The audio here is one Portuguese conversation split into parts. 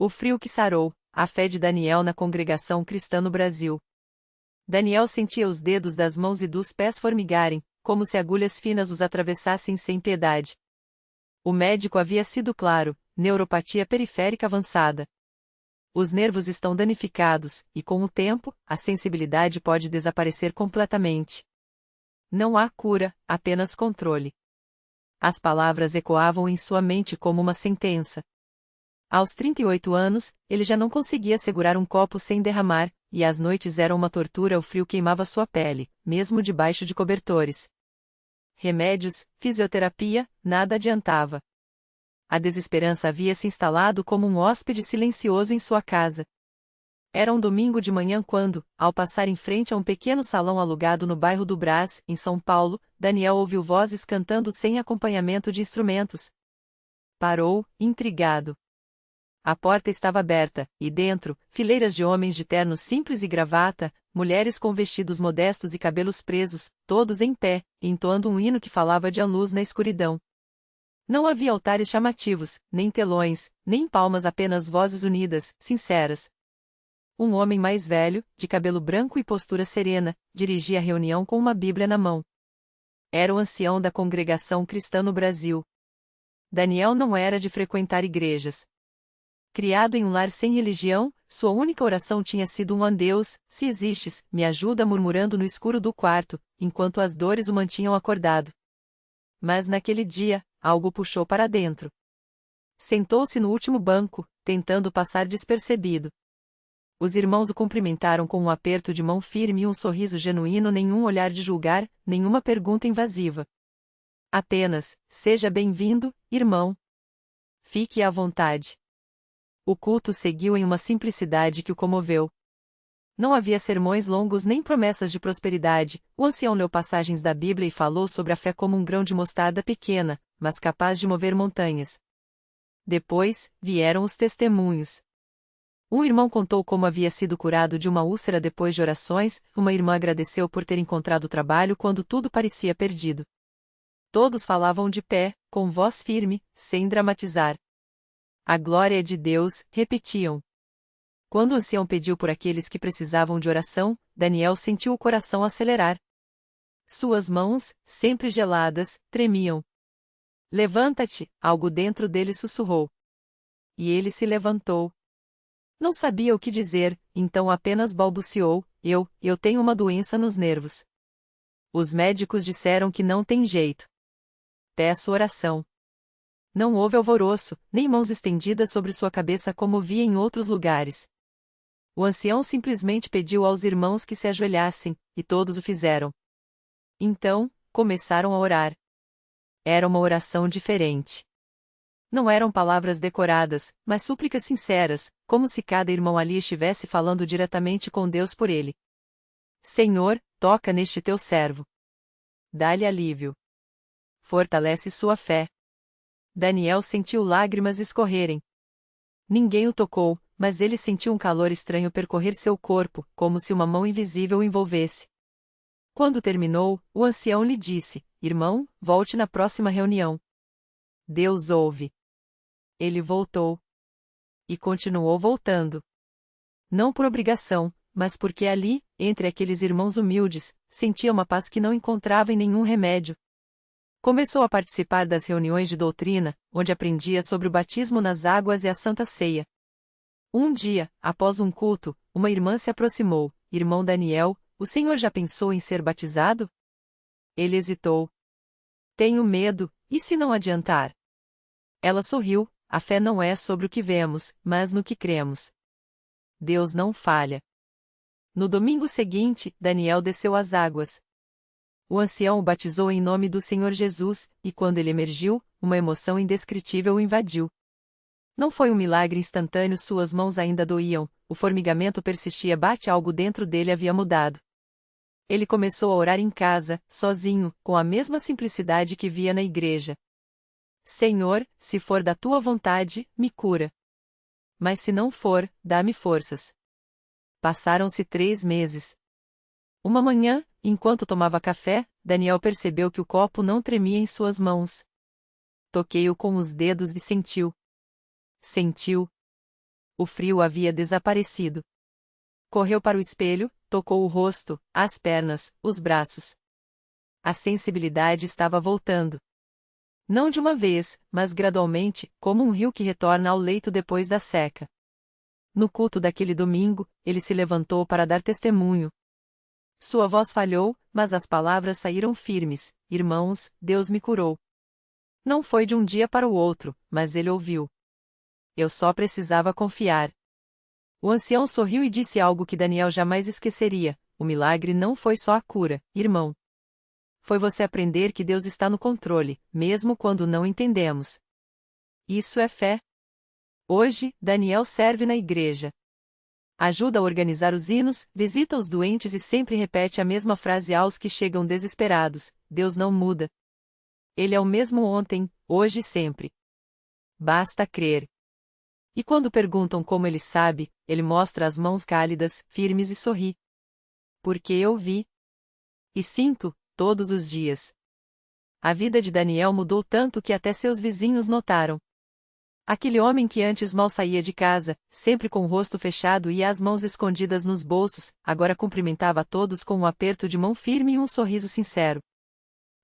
O frio que sarou, a fé de Daniel na congregação cristã no Brasil. Daniel sentia os dedos das mãos e dos pés formigarem, como se agulhas finas os atravessassem sem piedade. O médico havia sido claro: neuropatia periférica avançada. Os nervos estão danificados, e com o tempo, a sensibilidade pode desaparecer completamente. Não há cura, apenas controle. As palavras ecoavam em sua mente como uma sentença. Aos 38 anos, ele já não conseguia segurar um copo sem derramar, e as noites eram uma tortura, o frio queimava sua pele, mesmo debaixo de cobertores. Remédios, fisioterapia, nada adiantava. A desesperança havia se instalado como um hóspede silencioso em sua casa. Era um domingo de manhã quando, ao passar em frente a um pequeno salão alugado no bairro do Brás, em São Paulo, Daniel ouviu vozes cantando sem acompanhamento de instrumentos. Parou, intrigado. A porta estava aberta, e dentro, fileiras de homens de ternos simples e gravata, mulheres com vestidos modestos e cabelos presos, todos em pé, entoando um hino que falava de luz na escuridão. Não havia altares chamativos, nem telões, nem palmas, apenas vozes unidas, sinceras. Um homem mais velho, de cabelo branco e postura serena, dirigia a reunião com uma Bíblia na mão. Era o ancião da congregação cristã no Brasil. Daniel não era de frequentar igrejas. Criado em um lar sem religião, sua única oração tinha sido um "Deus, se existes, me ajuda", murmurando no escuro do quarto, enquanto as dores o mantinham acordado. Mas naquele dia, algo puxou para dentro. Sentou-se no último banco, tentando passar despercebido. Os irmãos o cumprimentaram com um aperto de mão firme e um sorriso genuíno, nenhum olhar de julgar, nenhuma pergunta invasiva. Apenas: "Seja bem-vindo, irmão. Fique à vontade." O culto seguiu em uma simplicidade que o comoveu. Não havia sermões longos nem promessas de prosperidade. O ancião leu passagens da Bíblia e falou sobre a fé como um grão de mostarda pequena, mas capaz de mover montanhas. Depois, vieram os testemunhos. Um irmão contou como havia sido curado de uma úlcera depois de orações, uma irmã agradeceu por ter encontrado trabalho quando tudo parecia perdido. Todos falavam de pé, com voz firme, sem dramatizar. "A glória é de Deus", repetiam. Quando o ancião pediu por aqueles que precisavam de oração, Daniel sentiu o coração acelerar. Suas mãos, sempre geladas, tremiam. "Levanta-te", algo dentro dele sussurrou. E ele se levantou. Não sabia o que dizer, então apenas balbuciou: Eu tenho uma doença nos nervos. Os médicos disseram que não tem jeito. Peço oração." Não houve alvoroço, nem mãos estendidas sobre sua cabeça como via em outros lugares. O ancião simplesmente pediu aos irmãos que se ajoelhassem, e todos o fizeram. Então, começaram a orar. Era uma oração diferente. Não eram palavras decoradas, mas súplicas sinceras, como se cada irmão ali estivesse falando diretamente com Deus por ele. "Senhor, toca neste teu servo. Dá-lhe alívio. Fortalece sua fé." Daniel sentiu lágrimas escorrerem. Ninguém o tocou, mas ele sentiu um calor estranho percorrer seu corpo, como se uma mão invisível o envolvesse. Quando terminou, o ancião lhe disse: "Irmão, volte na próxima reunião. Deus ouve." Ele voltou. E continuou voltando. Não por obrigação, mas porque ali, entre aqueles irmãos humildes, sentia uma paz que não encontrava em nenhum remédio. Começou a participar das reuniões de doutrina, onde aprendia sobre o batismo nas águas e a Santa Ceia. Um dia, após um culto, uma irmã se aproximou: "Irmão Daniel, o senhor já pensou em ser batizado?" Ele hesitou. "Tenho medo, e se não adiantar?" Ela sorriu: "A fé não é sobre o que vemos, mas no que cremos. Deus não falha." No domingo seguinte, Daniel desceu às águas. O ancião o batizou em nome do Senhor Jesus, e quando ele emergiu, uma emoção indescritível o invadiu. Não foi um milagre instantâneo, suas mãos ainda doíam, o formigamento persistia, algo dentro dele havia mudado. Ele começou a orar em casa, sozinho, com a mesma simplicidade que via na igreja. "Senhor, se for da tua vontade, me cura. Mas se não for, dá-me forças." Passaram-se 3 meses. Uma manhã, enquanto tomava café, Daniel percebeu que o copo não tremia em suas mãos. Toquei-o com os dedos e sentiu. O frio havia desaparecido. Correu para o espelho, tocou o rosto, as pernas, os braços. A sensibilidade estava voltando. Não de uma vez, mas gradualmente, como um rio que retorna ao leito depois da seca. No culto daquele domingo, ele se levantou para dar testemunho. Sua voz falhou, mas as palavras saíram firmes: Irmãos, Deus me curou. Não foi de um dia para o outro, mas ele ouviu. Eu só precisava confiar. O ancião sorriu e disse algo que Daniel jamais esqueceria: o milagre não foi só a cura, irmão. Foi você aprender que Deus está no controle, mesmo quando não entendemos. Isso é fé. Hoje, Daniel serve na igreja. Ajuda a organizar os hinos, visita os doentes e sempre repete a mesma frase aos que chegam desesperados: Deus não muda. Ele é o mesmo ontem, hoje e sempre. Basta crer. E quando perguntam como ele sabe, ele mostra as mãos cálidas, firmes e sorri. Porque eu vi. E sinto, todos os dias. A vida de Daniel mudou tanto que até seus vizinhos notaram. Aquele homem que antes mal saía de casa, sempre com o rosto fechado e as mãos escondidas nos bolsos, agora cumprimentava a todos com um aperto de mão firme e um sorriso sincero.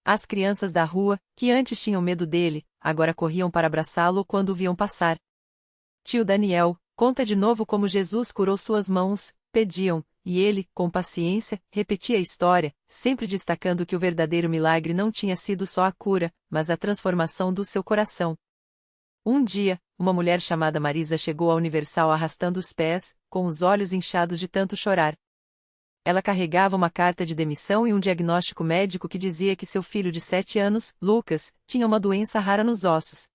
As crianças da rua, que antes tinham medo dele, agora corriam para abraçá-lo quando o viam passar. Tio Daniel, conta de novo como Jesus curou suas mãos, pediam, e ele, com paciência, repetia a história, sempre destacando que o verdadeiro milagre não tinha sido só a cura, mas a transformação do seu coração. Um dia, uma mulher chamada Marisa chegou à Universal arrastando os pés, com os olhos inchados de tanto chorar. Ela carregava uma carta de demissão e um diagnóstico médico que dizia que seu filho de 7 anos, Lucas, tinha uma doença rara nos ossos.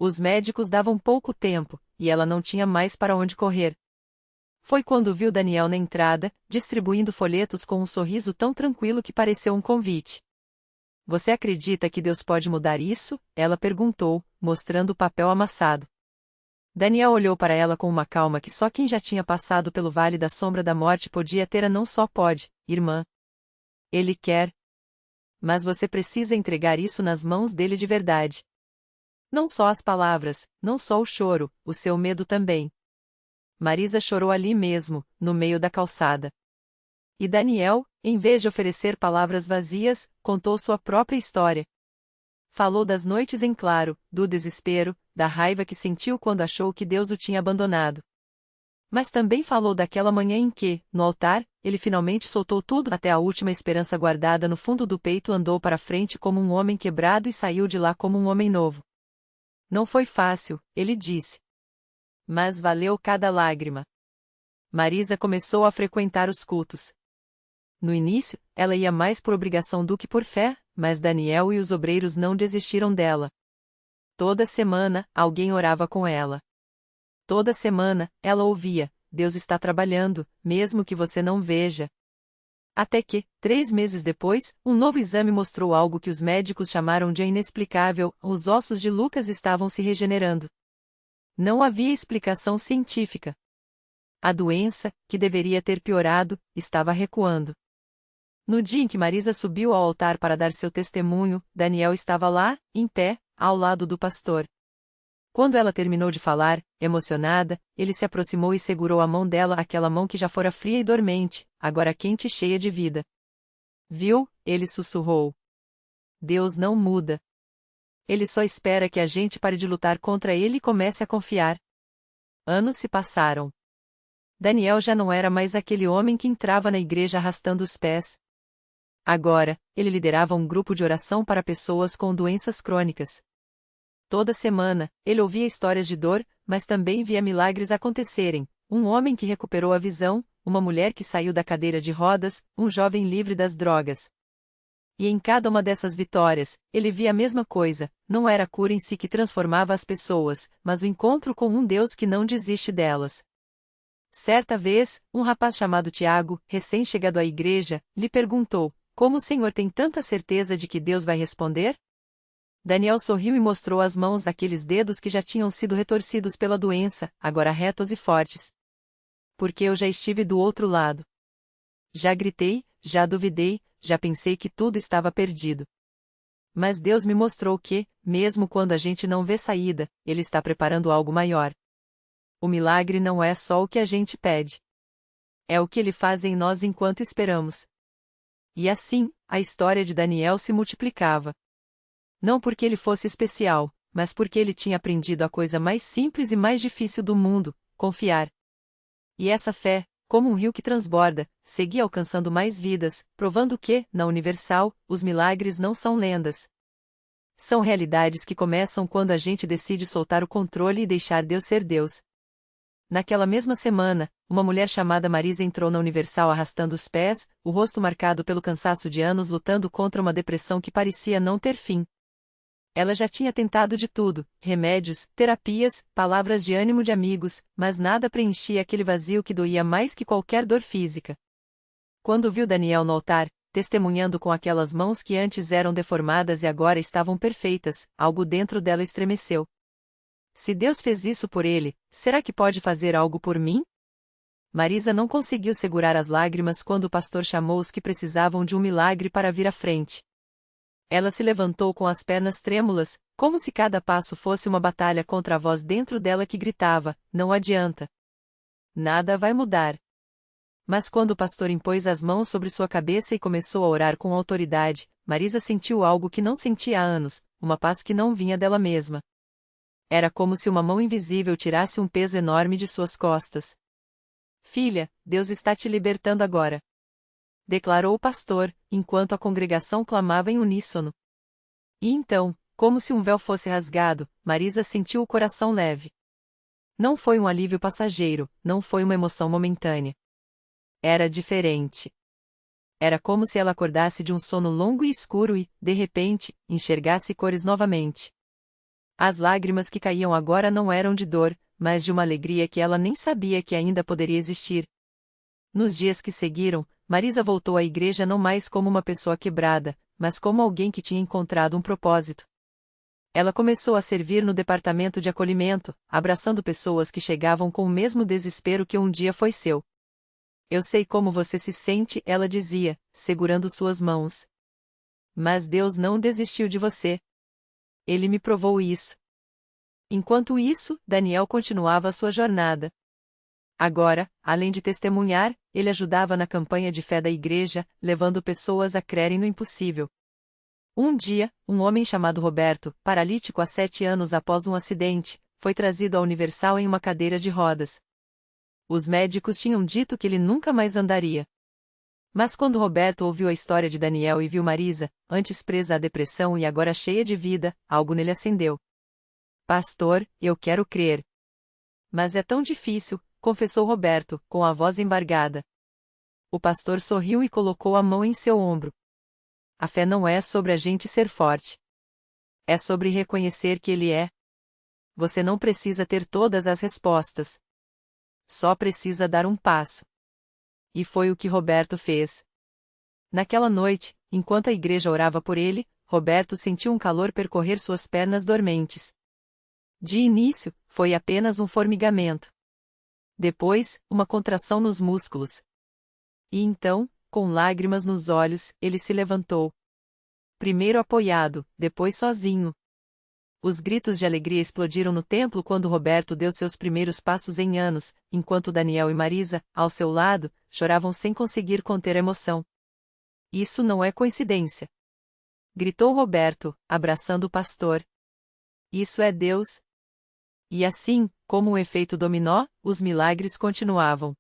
Os médicos davam pouco tempo, e ela não tinha mais para onde correr. Foi quando viu Daniel na entrada, distribuindo folhetos com um sorriso tão tranquilo que pareceu um convite. Você acredita que Deus pode mudar isso? Ela perguntou, mostrando o papel amassado. Daniel olhou para ela com uma calma que só quem já tinha passado pelo vale da sombra da morte podia ter. Não só pode, irmã. Ele quer. Mas você precisa entregar isso nas mãos dele de verdade. Não só as palavras, não só o choro, o seu medo também. Marisa chorou ali mesmo, no meio da calçada. E Daniel, em vez de oferecer palavras vazias, contou sua própria história. Falou das noites em claro, do desespero, da raiva que sentiu quando achou que Deus o tinha abandonado. Mas também falou daquela manhã em que, no altar, ele finalmente soltou tudo até a última esperança guardada no fundo do peito, andou para frente como um homem quebrado e saiu de lá como um homem novo. Não foi fácil, ele disse. Mas valeu cada lágrima. Marisa começou a frequentar os cultos. No início, ela ia mais por obrigação do que por fé, mas Daniel e os obreiros não desistiram dela. Toda semana, alguém orava com ela. Toda semana, ela ouvia: Deus está trabalhando, mesmo que você não veja. Até que, 3 meses depois, um novo exame mostrou algo que os médicos chamaram de inexplicável: os ossos de Lucas estavam se regenerando. Não havia explicação científica. A doença, que deveria ter piorado, estava recuando. No dia em que Marisa subiu ao altar para dar seu testemunho, Daniel estava lá, em pé, ao lado do pastor. Quando ela terminou de falar, emocionada, ele se aproximou e segurou a mão dela, aquela mão que já fora fria e dormente, agora quente e cheia de vida. Viu? Ele sussurrou. Deus não muda. Ele só espera que a gente pare de lutar contra ele e comece a confiar. Anos se passaram. Daniel já não era mais aquele homem que entrava na igreja arrastando os pés. Agora, ele liderava um grupo de oração para pessoas com doenças crônicas. Toda semana, ele ouvia histórias de dor, mas também via milagres acontecerem: um homem que recuperou a visão, uma mulher que saiu da cadeira de rodas, um jovem livre das drogas. E em cada uma dessas vitórias, ele via a mesma coisa: não era a cura em si que transformava as pessoas, mas o encontro com um Deus que não desiste delas. Certa vez, um rapaz chamado Tiago, recém-chegado à igreja, lhe perguntou: como o senhor tem tanta certeza de que Deus vai responder? Daniel sorriu e mostrou as mãos daqueles dedos que já tinham sido retorcidos pela doença, agora retos e fortes. Porque eu já estive do outro lado. Já gritei, já duvidei, já pensei que tudo estava perdido. Mas Deus me mostrou que, mesmo quando a gente não vê saída, Ele está preparando algo maior. O milagre não é só o que a gente pede. É o que ele faz em nós enquanto esperamos. E assim, a história de Daniel se multiplicava. Não porque ele fosse especial, mas porque ele tinha aprendido a coisa mais simples e mais difícil do mundo: confiar. E essa fé, como um rio que transborda, seguia alcançando mais vidas, provando que, na Universal, os milagres não são lendas. São realidades que começam quando a gente decide soltar o controle e deixar Deus ser Deus. Naquela mesma semana, uma mulher chamada Marisa entrou na Universal arrastando os pés, o rosto marcado pelo cansaço de anos lutando contra uma depressão que parecia não ter fim. Ela já tinha tentado de tudo: remédios, terapias, palavras de ânimo de amigos, mas nada preenchia aquele vazio que doía mais que qualquer dor física. Quando viu Daniel no altar, testemunhando com aquelas mãos que antes eram deformadas e agora estavam perfeitas, algo dentro dela estremeceu. Se Deus fez isso por ele, será que pode fazer algo por mim? Marisa não conseguiu segurar as lágrimas quando o pastor chamou os que precisavam de um milagre para vir à frente. Ela se levantou com as pernas trêmulas, como se cada passo fosse uma batalha contra a voz dentro dela que gritava: não adianta. Nada vai mudar. Mas quando o pastor impôs as mãos sobre sua cabeça e começou a orar com autoridade, Marisa sentiu algo que não sentia há anos: uma paz que não vinha dela mesma. Era como se uma mão invisível tirasse um peso enorme de suas costas. Filha, Deus está te libertando agora, declarou o pastor, enquanto a congregação clamava em uníssono. E então, como se um véu fosse rasgado, Marisa sentiu o coração leve. Não foi um alívio passageiro, não foi uma emoção momentânea. Era diferente. Era como se ela acordasse de um sono longo e escuro e, de repente, enxergasse cores novamente. As lágrimas que caíam agora não eram de dor, mas de uma alegria que ela nem sabia que ainda poderia existir. Nos dias que seguiram, Marisa voltou à igreja não mais como uma pessoa quebrada, mas como alguém que tinha encontrado um propósito. Ela começou a servir no departamento de acolhimento, abraçando pessoas que chegavam com o mesmo desespero que um dia foi seu. Eu sei como você se sente, ela dizia, segurando suas mãos. Mas Deus não desistiu de você. Ele me provou isso. Enquanto isso, Daniel continuava a sua jornada. Agora, além de testemunhar, ele ajudava na campanha de fé da igreja, levando pessoas a crerem no impossível. Um dia, um homem chamado Roberto, paralítico há 7 anos após um acidente, foi trazido à Universal em uma cadeira de rodas. Os médicos tinham dito que ele nunca mais andaria. Mas quando Roberto ouviu a história de Daniel e viu Marisa, antes presa à depressão e agora cheia de vida, algo nele acendeu. Pastor, eu quero crer. Mas é tão difícil, confessou Roberto, com a voz embargada. O pastor sorriu e colocou a mão em seu ombro. A fé não é sobre a gente ser forte. É sobre reconhecer que Ele é. Você não precisa ter todas as respostas. Só precisa dar um passo. E foi o que Roberto fez. Naquela noite, enquanto a igreja orava por ele, Roberto sentiu um calor percorrer suas pernas dormentes. De início, foi apenas um formigamento. Depois, uma contração nos músculos. E então, com lágrimas nos olhos, ele se levantou. Primeiro apoiado, depois sozinho. Os gritos de alegria explodiram no templo quando Roberto deu seus primeiros passos em anos, enquanto Daniel e Marisa, ao seu lado, choravam sem conseguir conter a emoção. Isso não é coincidência, gritou Roberto, abraçando o pastor. Isso é Deus. E assim, como um efeito dominó, os milagres continuavam.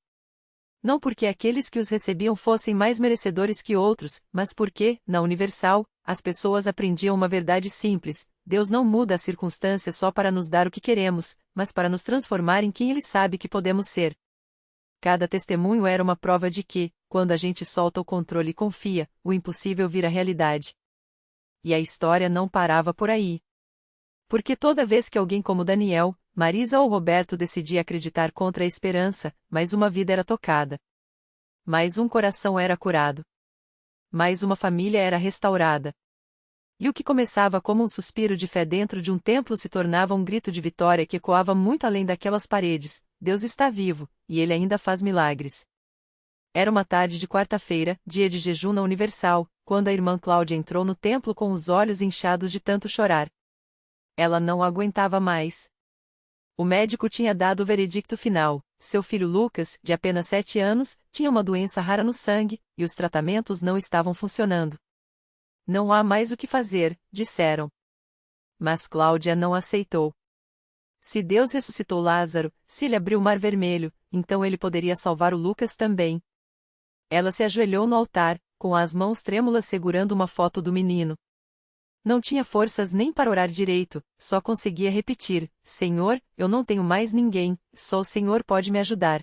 Não porque aqueles que os recebiam fossem mais merecedores que outros, mas porque, na Universal, as pessoas aprendiam uma verdade simples: Deus não muda as circunstâncias só para nos dar o que queremos, mas para nos transformar em quem Ele sabe que podemos ser. Cada testemunho era uma prova de que, quando a gente solta o controle e confia, o impossível vira realidade. E a história não parava por aí. Porque toda vez que alguém como Daniel, Marisa ou Roberto decidia acreditar contra a esperança, mais uma vida era tocada. Mais um coração era curado. Mais uma família era restaurada. E o que começava como um suspiro de fé dentro de um templo se tornava um grito de vitória que ecoava muito além daquelas paredes: Deus está vivo, e Ele ainda faz milagres. Era uma tarde de quarta-feira, dia de jejum na Universal, quando a irmã Cláudia entrou no templo com os olhos inchados de tanto chorar. Ela não aguentava mais. O médico tinha dado o veredicto final: seu filho Lucas, de apenas 7 anos, tinha uma doença rara no sangue, e os tratamentos não estavam funcionando. Não há mais o que fazer, disseram. Mas Cláudia não aceitou. Se Deus ressuscitou Lázaro, se ele abriu o Mar Vermelho, então ele poderia salvar o Lucas também. Ela se ajoelhou no altar, com as mãos trêmulas segurando uma foto do menino. Não tinha forças nem para orar direito, só conseguia repetir: Senhor, eu não tenho mais ninguém, só o Senhor pode me ajudar.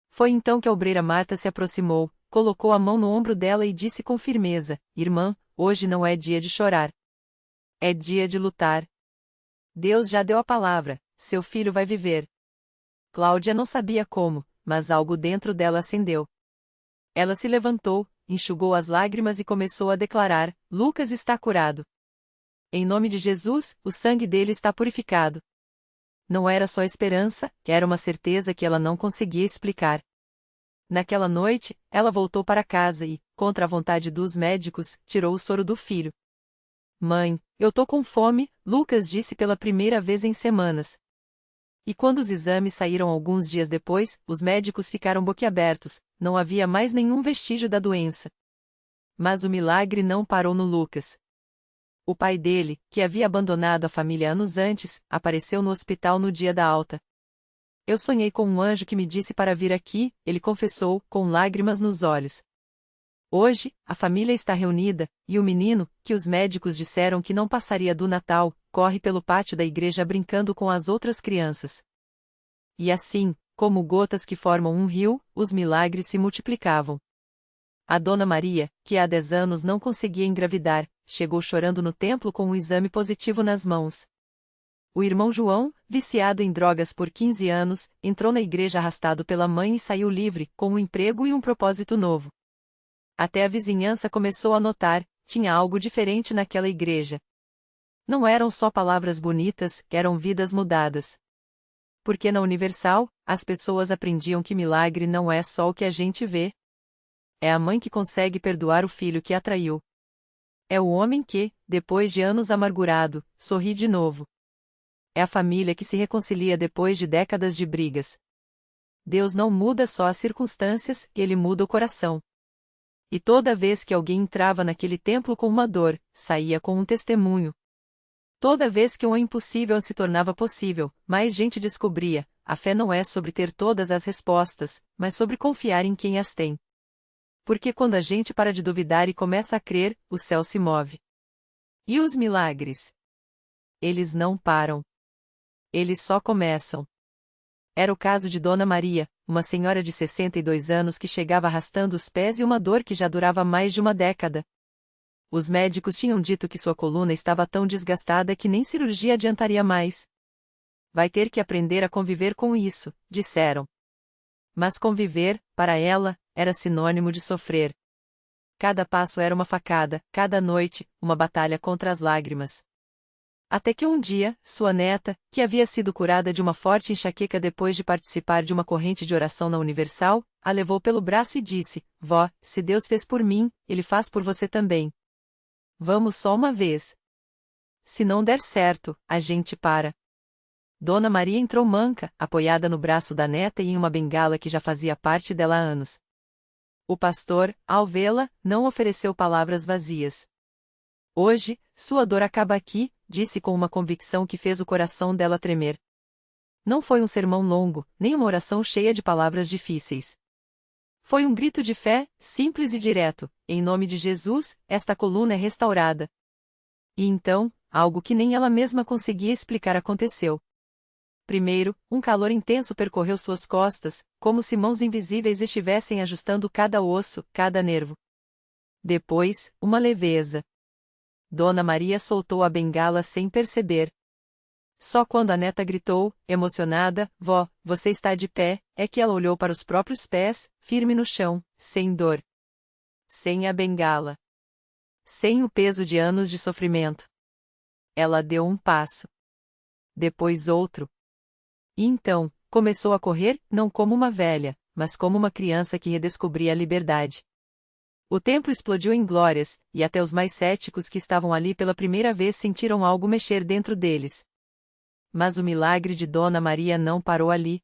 Foi então que a obreira Marta se aproximou, colocou a mão no ombro dela e disse com firmeza: Irmã, hoje não é dia de chorar. É dia de lutar. Deus já deu a palavra, seu filho vai viver. Cláudia não sabia como, mas algo dentro dela acendeu. Ela se levantou, enxugou as lágrimas e começou a declarar: Lucas está curado. Em nome de Jesus, o sangue dele está purificado. Não era só esperança, era uma certeza que ela não conseguia explicar. Naquela noite, ela voltou para casa e, contra a vontade dos médicos, tirou o soro do filho. Mãe, eu tô com fome, Lucas disse pela primeira vez em semanas. E quando os exames saíram alguns dias depois, os médicos ficaram boquiabertos, não havia mais nenhum vestígio da doença. Mas o milagre não parou no Lucas. O pai dele, que havia abandonado a família anos antes, apareceu no hospital no dia da alta. Eu sonhei com um anjo que me disse para vir aqui, ele confessou, com lágrimas nos olhos. Hoje, a família está reunida, e o menino, que os médicos disseram que não passaria do Natal, corre pelo pátio da igreja brincando com as outras crianças. E assim, como gotas que formam um rio, os milagres se multiplicavam. A Dona Maria, que há 10 anos não conseguia engravidar, chegou chorando no templo com um exame positivo nas mãos. O irmão João, viciado em drogas por 15 anos, entrou na igreja arrastado pela mãe e saiu livre, com um emprego e um propósito novo. Até a vizinhança começou a notar: tinha algo diferente naquela igreja. Não eram só palavras bonitas, eram vidas mudadas. Porque na Universal, as pessoas aprendiam que milagre não é só o que a gente vê. É a mãe que consegue perdoar o filho que a traiu. É o homem que, depois de anos amargurado, sorri de novo. É a família que se reconcilia depois de décadas de brigas. Deus não muda só as circunstâncias, ele muda o coração. E toda vez que alguém entrava naquele templo com uma dor, saía com um testemunho. Toda vez que o impossível se tornava possível, mais gente descobria: a fé não é sobre ter todas as respostas, mas sobre confiar em quem as tem. Porque quando a gente para de duvidar e começa a crer, o céu se move. E os milagres? Eles não param. Eles só começam. Era o caso de Dona Maria, uma senhora de 62 anos que chegava arrastando os pés e uma dor que já durava mais de uma década. Os médicos tinham dito que sua coluna estava tão desgastada que nem cirurgia adiantaria mais. Vai ter que aprender a conviver com isso, disseram. Mas conviver, para ela, era sinônimo de sofrer. Cada passo era uma facada, cada noite, uma batalha contra as lágrimas. Até que um dia, sua neta, que havia sido curada de uma forte enxaqueca depois de participar de uma corrente de oração na Universal, a levou pelo braço e disse: Vó, se Deus fez por mim, Ele faz por você também. Vamos só uma vez. Se não der certo, a gente para. Dona Maria entrou manca, apoiada no braço da neta e em uma bengala que já fazia parte dela há anos. O pastor, ao vê-la, não ofereceu palavras vazias. Hoje, sua dor acaba aqui, disse com uma convicção que fez o coração dela tremer. Não foi um sermão longo, nem uma oração cheia de palavras difíceis. Foi um grito de fé, simples e direto: em nome de Jesus, esta coluna é restaurada. E então, algo que nem ela mesma conseguia explicar aconteceu. Primeiro, um calor intenso percorreu suas costas, como se mãos invisíveis estivessem ajustando cada osso, cada nervo. Depois, uma leveza. Dona Maria soltou a bengala sem perceber. Só quando a neta gritou, emocionada: Vó, você está de pé, é que ela olhou para os próprios pés, firme no chão, sem dor. Sem a bengala. Sem o peso de anos de sofrimento. Ela deu um passo. Depois outro. E então, começou a correr, não como uma velha, mas como uma criança que redescobria a liberdade. O templo explodiu em glórias, e até os mais céticos que estavam ali pela primeira vez sentiram algo mexer dentro deles. Mas o milagre de Dona Maria não parou ali.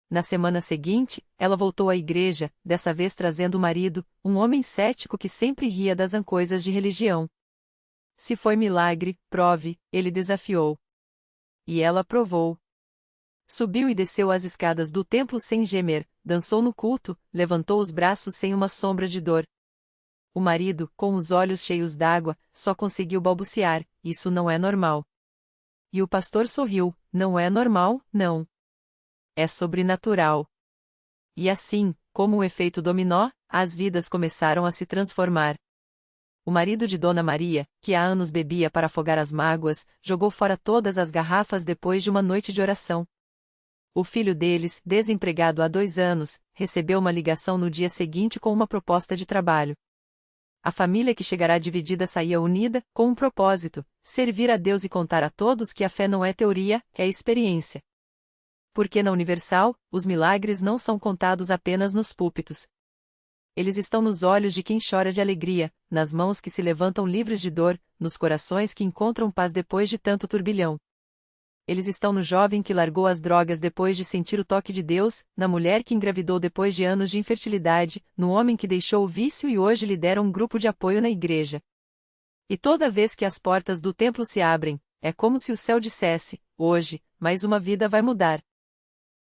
Na semana seguinte, ela voltou à igreja, dessa vez trazendo o marido, um homem cético que sempre ria das coisas de religião. Se foi milagre, prove, ele desafiou. E ela provou. Subiu e desceu as escadas do templo sem gemer, dançou no culto, levantou os braços sem uma sombra de dor. O marido, com os olhos cheios d'água, só conseguiu balbuciar: "Isso não é normal." E o pastor sorriu: "Não é normal, não. É sobrenatural." E assim, como um efeito dominó, as vidas começaram a se transformar. O marido de Dona Maria, que há anos bebia para afogar as mágoas, jogou fora todas as garrafas depois de uma noite de oração. O filho deles, desempregado há 2 anos, recebeu uma ligação no dia seguinte com uma proposta de trabalho. A família que chegará dividida saía unida, com um propósito: servir a Deus e contar a todos que a fé não é teoria, é experiência. Porque na Universal, os milagres não são contados apenas nos púlpitos. Eles estão nos olhos de quem chora de alegria, nas mãos que se levantam livres de dor, nos corações que encontram paz depois de tanto turbilhão. Eles estão no jovem que largou as drogas depois de sentir o toque de Deus, na mulher que engravidou depois de anos de infertilidade, no homem que deixou o vício e hoje lidera um grupo de apoio na igreja. E toda vez que as portas do templo se abrem, é como se o céu dissesse: hoje, mais uma vida vai mudar.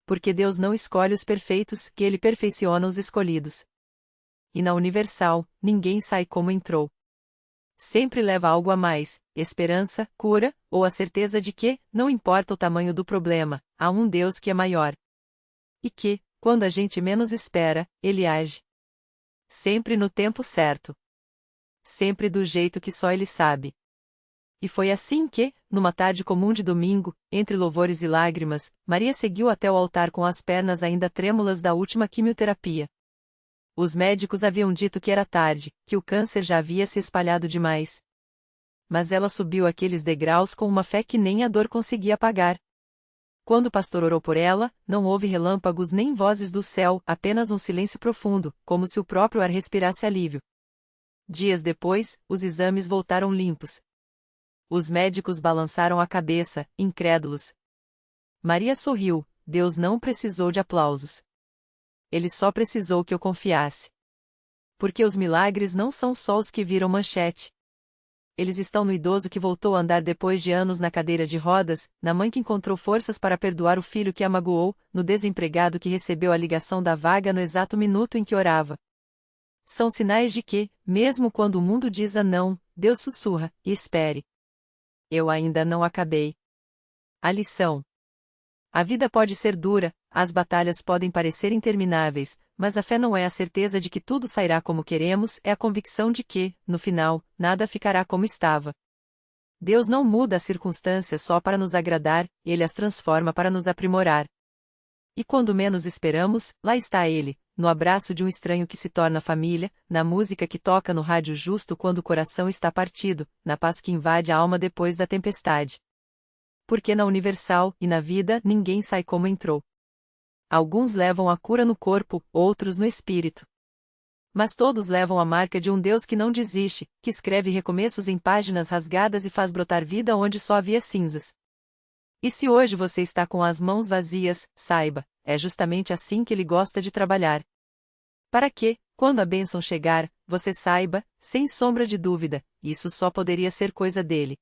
Porque Deus não escolhe os perfeitos, que Ele perfeiciona os escolhidos. E na Universal, ninguém sai como entrou. Sempre leva algo a mais: esperança, cura, ou a certeza de que, não importa o tamanho do problema, há um Deus que é maior. E que, quando a gente menos espera, Ele age. Sempre no tempo certo. Sempre do jeito que só Ele sabe. E foi assim que, numa tarde comum de domingo, entre louvores e lágrimas, Maria seguiu até o altar com as pernas ainda trêmulas da última quimioterapia. Os médicos haviam dito que era tarde, que o câncer já havia se espalhado demais. Mas ela subiu aqueles degraus com uma fé que nem a dor conseguia apagar. Quando o pastor orou por ela, não houve relâmpagos nem vozes do céu, apenas um silêncio profundo, como se o próprio ar respirasse alívio. Dias depois, os exames voltaram limpos. Os médicos balançaram a cabeça, incrédulos. Maria sorriu: Deus não precisou de aplausos. Ele só precisou que eu confiasse. Porque os milagres não são só os que viram manchete. Eles estão no idoso que voltou a andar depois de anos na cadeira de rodas, na mãe que encontrou forças para perdoar o filho que a magoou, no desempregado que recebeu a ligação da vaga no exato minuto em que orava. São sinais de que, mesmo quando o mundo diz a não, Deus sussurra: espere. Eu ainda não acabei. A lição. A vida pode ser dura, as batalhas podem parecer intermináveis, mas a fé não é a certeza de que tudo sairá como queremos, é a convicção de que, no final, nada ficará como estava. Deus não muda as circunstâncias só para nos agradar, Ele as transforma para nos aprimorar. E quando menos esperamos, lá está Ele, no abraço de um estranho que se torna família, na música que toca no rádio justo quando o coração está partido, na paz que invade a alma depois da tempestade. Porque na Universal, e na vida, ninguém sai como entrou. Alguns levam a cura no corpo, outros no espírito. Mas todos levam a marca de um Deus que não desiste, que escreve recomeços em páginas rasgadas e faz brotar vida onde só havia cinzas. E se hoje você está com as mãos vazias, saiba, é justamente assim que Ele gosta de trabalhar. Para que, quando a bênção chegar, você saiba, sem sombra de dúvida, isso só poderia ser coisa dele.